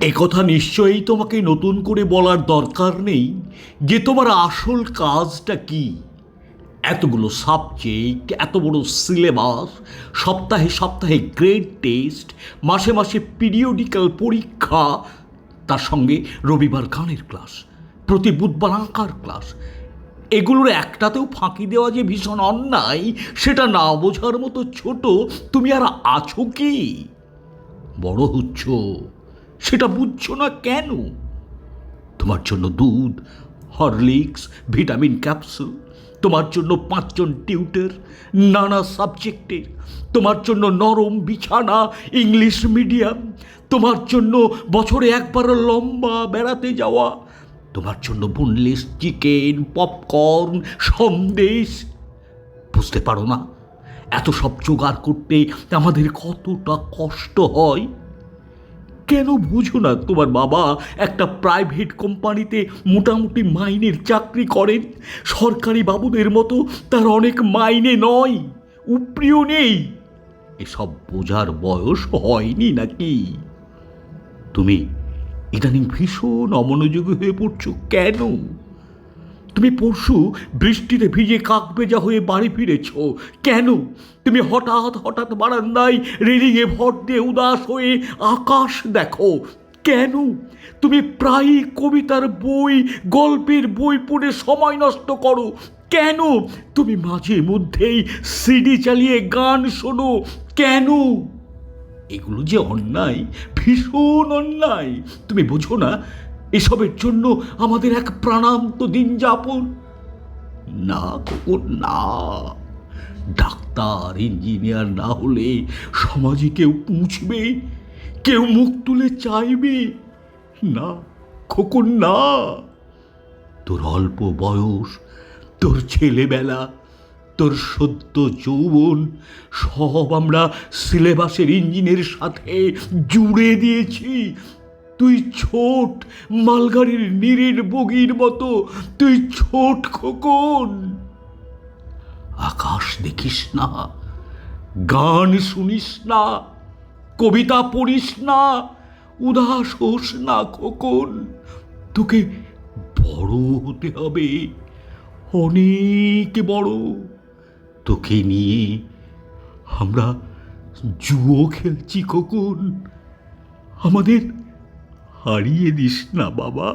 একথা নিশ্চয়ই তোমাকে নতুন করে বলার দরকার নেই যে তোমার আসল কাজটা কি। এতগুলো সাবজেক্ট, এত বড় সিলেবাস, সপ্তাহে সপ্তাহে গ্রেড টেস্ট, মাসে মাসে পিরিয়ডিক্যাল পরীক্ষা, তার সঙ্গে রবিবার গানের ক্লাস, প্রতি বুধবার আঁকার ক্লাস, এগুলোর একটাতেও ফাঁকি দেওয়া যে ভীষণ অন্যায় সেটা না বোঝার মতো ছোট তুমি আর আছো কি? বড় হচ্ছ, সেটা বুঝছো না কেন? তোমার জন্য দুধ, হরলিক্স, ভিটামিন ক্যাপসুল, তোমার জন্য 5 জন টিউটর নানা সাবজেক্টের, তোমার জন্য নরম বিছানা, ইংলিশ মিডিয়াম, তোমার জন্য বছরে একবার লম্বা বেড়াতে যাওয়া, তোমার জন্য বোনলেস চিকেন, পপকর্ন, সন্দেশ। বুঝতে পারো না এত সব জোগাড় করতে আমাদের কতটা কষ্ট হয়? কেন বুঝো না তোমার বাবা একটা প্রাইভেট কোম্পানিতে মোটামুটি মাইনের চাকরি করেন? সরকারি বাবুদের মতো তার অনেক মাইনে নয়, উপরিও নেই। এসব বোঝার বয়স হয়নি নাকি? তুমি ইদানিং ভীষণ অমনোযোগী হয়ে পড়ছো কেন? তুমি পরশু বৃষ্টিতে ভিজে কাকবেজা হয়ে বাড়ি ফিরেছ কেন? তুমি হঠাৎ হঠাৎ বারান্দায় রেলিংয়ে ভর দিয়ে উদাস হয়ে আকাশ দেখো কেন? তুমি প্রায়ই কবিতার বই, গল্পের বই পড়ে সময় নষ্ট করো কেন? তুমি মাঝে মধ্যেই সিডি চালিয়ে গান শোনো কেন? এগুলো যে অন্যায়, ভীষণ অন্যায়। তুমি বোঝো না এসবের জন্য আমাদের এক প্রাণান্ত দিন যাপন? না খোকন, না। ডাক্তার, ইঞ্জিনিয়ার না হলে সমাজে কেউ পুঁছবে, কেউ মুখ তুলে চাইবে না খোকন, না। তোর অল্প বয়স, তোর ছেলেবেলা, তোর সদ্য যৌবন সব আমরা সিলেবাসের ইঞ্জিনের সাথে জুড়ে দিয়েছি। তুই ছোট, মালগাড়ির নীরের বগির মতো তুই ছোট খোকন। আকাশ দেখিস না, গান শুনিস না, কবিতা পড়িস না, উদাস হোস না খোকন। তোকে বড় হতে হবে, অনেক বড়। তোকে নিয়ে আমরা জুয়ো খেলছি খোকন। আমাদের হারিয়ে দিস না বাবা।